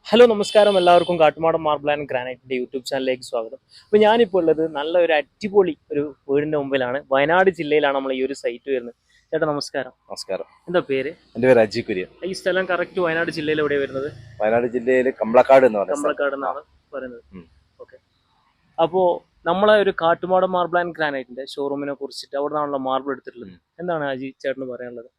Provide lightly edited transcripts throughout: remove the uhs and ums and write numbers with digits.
Hello നമസ്കാരം എല്ലാവർക്കും Kattumadan marble and ഗ്രാനൈറ്റിന്റെ YouTube ചാനലിലേക്ക് സ്വാഗതം. അപ്പോൾ ഞാനിപ്പോൾ ഉള്ളത് നല്ലൊരു അടിപൊളി ഒരു വീടിന്റെ മുമ്പിലാണ്. വയനാട് ജില്ലയിലാണ് നമ്മൾ ഈ ഒരു സൈറ്റ് വരുന്നത്. ചേട്ടാ നമസ്കാരം. നമസ്കാരം. എന്താ പേര്? എൻ്റെ പേര് അജി കുര്യൻ. ഈ സ്ഥലം കറക്റ്റ് വയനാട് ജില്ലയിൽ എവിടെയാണ് വരുന്നത്? വയനാട് ജില്ലയിൽ കമ്പളക്കാട് എന്ന് പറയുന്നത്. കമ്പളക്കാട് എന്നാണ് പറയുന്നത്. ഓക്കെ. അപ്പോൾ നമ്മളെ ഒരു കാട്ടുമാടൻ മാർബിൾ ആൻഡ് ഗ്രാനൈറ്റിന്റെ ഷോറൂമിനെ കുറിച്ചിട്ട് അവിടെ നിന്നാണല്ലോ മാർബിൾ എടുത്തിട്ടുള്ളത്. എന്താണ് അജി ചേട്ടന് പറയാനുള്ളത്?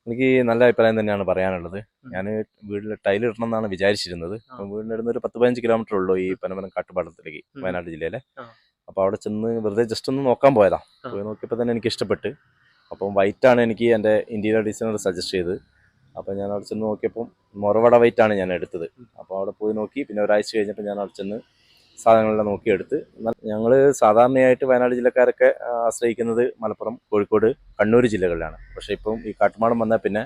എനിക്ക് നല്ല അഭിപ്രായം തന്നെയാണ് പറയാനുള്ളത്. ഞാൻ വീട്ടിൽ ടൈൽ ഇടണം എന്നാണ് വിചാരിച്ചിരുന്നത്. അപ്പം വീടിൻ്റെ അടുത്ത് ഒരു 10-15 കിലോമീറ്റർ ഉള്ളൂ ഈ പനമരം കാട്ടുപാടത്തിലേക്ക്, വയനാട് ജില്ലയിലെ. അപ്പോൾ അവിടെ ചെന്ന് വെറുതെ ജസ്റ്റ് ഒന്ന് നോക്കാൻ പോയതാ. പോയി നോക്കിയപ്പോൾ തന്നെ എനിക്ക് ഇഷ്ടപ്പെട്ട്. അപ്പം വൈറ്റാണ് എനിക്ക് എൻ്റെ ഇന്റീരിയർ ഡിസൈനർ സജസ്റ്റ് ചെയ്തത്. അപ്പോൾ ഞാൻ അവിടെ ചെന്ന് നോക്കിയപ്പം മൊറവട വൈറ്റാണ് ഞാൻ എടുത്തത്. അപ്പോൾ അവിടെ പോയി നോക്കി. പിന്നെ ഒരാഴ്ച കഴിഞ്ഞപ്പോൾ ഞാൻ അവിടെ ചെന്ന് സാധനങ്ങളെല്ലാം നോക്കിയെടുത്ത്. ഞങ്ങൾ സാധാരണയായിട്ട് വയനാട് ജില്ലക്കാരൊക്കെ ആശ്രയിക്കുന്നത് മലപ്പുറം, കോഴിക്കോട്, കണ്ണൂർ ജില്ലകളിലാണ്. പക്ഷേ ഇപ്പം ഈ കാട്ടുമാടൻ വന്നാൽ പിന്നെ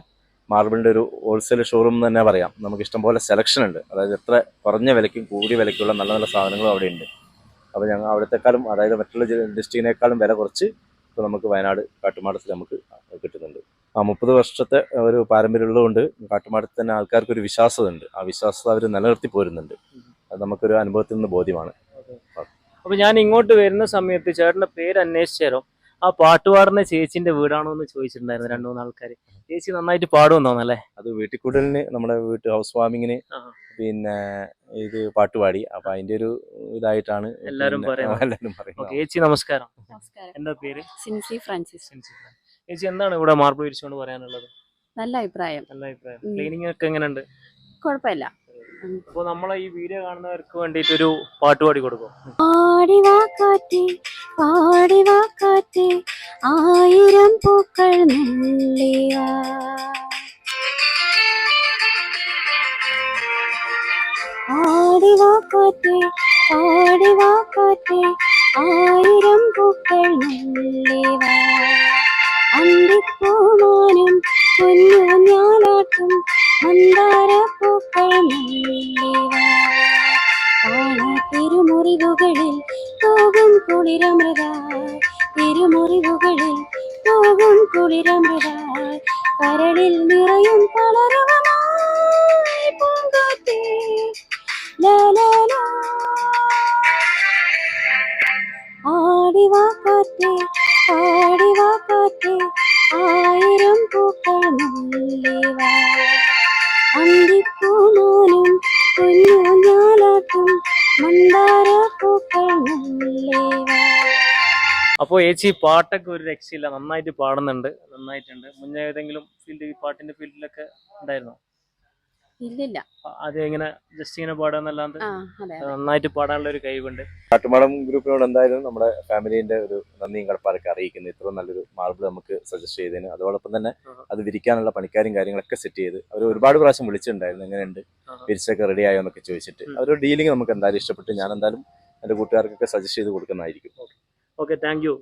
മാർബിളിൻ്റെ ഒരു ഹോൾസെയിൽ ഷോറൂം എന്ന് തന്നെ പറയാം. നമുക്ക് ഇഷ്ടംപോലെ സെലക്ഷൻ ഉണ്ട്. അതായത് എത്ര കുറഞ്ഞ വിലയ്ക്കും കൂടിയ വിലയ്ക്കുള്ള നല്ല നല്ല സാധനങ്ങളും അവിടെ ഉണ്ട്. അപ്പോൾ ഞങ്ങൾ അവിടത്തെക്കാളും, അതായത് മറ്റുള്ള ഡിസ്ട്രിക്റ്റിനേക്കാളും വില കുറച്ച് ഇപ്പോൾ നമുക്ക് വയനാട് കാട്ടുമാടത്തിൽ നമുക്ക് കിട്ടുന്നുണ്ട്. 30 വർഷത്തെ ഒരു പാരമ്പര്യമുള്ളതുകൊണ്ട് കാട്ടുമാടത്തിൽ തന്നെ ആൾക്കാർക്ക് ഒരു വിശ്വാസത ഉണ്ട്. ആ വിശ്വാസത അവർ നിലനിർത്തി പോരുന്നുണ്ട്. അത് നമുക്കൊരു അനുഭവത്തിൽ നിന്ന് ബോധ്യമാണ്. അപ്പൊ ഞാൻ ഇങ്ങോട്ട് വരുന്ന സമയത്ത് ചേട്ടന്റെ പേര് അന്വേഷിച്ചേരോ ആ പാട്ട് പാടുന്ന ചേച്ചിന്റെ വീടാണോ എന്ന് ചോദിച്ചിട്ടുണ്ടായിരുന്നു 2-3 ആൾക്കാർ. ചേച്ചി നന്നായിട്ട് പാടുമെന്നോന്നല്ലേ? അത് വീട്ടിക്കൂടലിന്, നമ്മുടെ വീട്ട് ഹൗസ് വാമിങ്ങിന് പിന്നെ ഇത് പാട്ടുപാടി. അപ്പൊ അതിന്റെ ഒരു ഇതായിട്ടാണ് എല്ലാരും പറയുന്നത്. ചേച്ചി നമസ്കാരം. എന്താ പേര്? സിൻസി ഫ്രാൻസിസ്. ചേച്ചി എന്താണ് ഇവിടെ മാർബിൾ വിരിച്ചുകൊണ്ട് പറയാനുള്ളത്? നല്ല അഭിപ്രായം. ക്ലീനിങ് ഒക്കെ എങ്ങനെയുണ്ട്? കുഴപ്പമില്ല. അപ്പൊ നമ്മളെ ഈ വീഡിയോ കാണുന്നവർക്ക് വേണ്ടിട്ട് ഒരു പാട്ട് പാടി കൊടുക്കും. പാടിവാ കാറ്റേ, പാടിവാ കാറ്റേ, 1000 പൂക്കൾ നുള്ളിവാ. പാടിവാ കാറ്റേ, പാടിവാ കാറ്റേ, 1000 പൂക്കൾ നുള്ളിവാ. അന്തിപ്പൂമാനും പൊന്നു ഞാലാട്ടും മന്ദാരപ്പൂക്കൾ നുള്ളിവാ. തിരുമുറിവുകളിൽ പോകും കുളിരമൃതായി, തിരുമുറിവുകളിൽ പോകും കുളിരമൃതായി, കരളിൽ നിറയും കളരവമായി പൂങ്കാറ്റേ ലാലാലാ. ആടിവാ കാറ്റേ, പാടിവാ കാറ്റേ, 1000 പൂക്കൾ നുള്ളിവാ. അന്തിപ്പൂമാനും പൊന്നു ഞാലാട്ടും മന്ദാരപ്പൂക്കൾ നുള്ളിവാ. അപ്പൊ ചേച്ചി പാട്ടൊക്കെ ഒരു രക്ഷയില്ല, നന്നായിട്ട് പാടുന്നുണ്ട്, നന്നായിട്ടുണ്ട്. മുന്നേ ഏതെങ്കിലും ഫീൽഡ്, ഈ പാട്ടിന്റെ ഫീൽഡിലൊക്കെ ഉണ്ടായിരുന്നോ? ഇല്ലില്ല. അത് എങ്ങനെ ജസ്റ്റ് ഇങ്ങനെ പാടാന്നല്ലാണ്ട് നന്നായിട്ട് പാടാനുള്ള ഒരു കഴിവുണ്ട്. കാട്ടുമാടൻ ഗ്രൂപ്പിനോട് എന്തായാലും നമ്മുടെ ഫാമിലിന്റെ ഒരു നന്ദിയും കടപ്പാടൊക്കെ അറിയിക്കുന്നു. ഇത്ര നല്ലൊരു മാർബിൾ നമുക്ക് സജസ്റ്റ് ചെയ്തതിന്. അതോടൊപ്പം തന്നെ അത് വിരിക്കാനുള്ള പണിക്കാരും കാര്യങ്ങളൊക്കെ സെറ്റ് ചെയ്ത് അവർ ഒരുപാട് പ്രാവശ്യം വിളിച്ചിട്ടുണ്ടായിരുന്നു, എങ്ങനെയുണ്ട് വിരിച്ചൊക്കെ റെഡി ആയോ എന്നൊക്കെ ചോദിച്ചിട്ട്. അവരുടെ ഡീലിംഗ് നമുക്ക് എന്തായാലും ഇഷ്ടപ്പെട്ട്. ഞാൻ എന്തായാലും എൻ്റെ കൂട്ടുകാർക്കൊക്കെ സജസ്റ്റ് ചെയ്ത് കൊടുക്കുന്നതായിരിക്കും. Okay, thank you.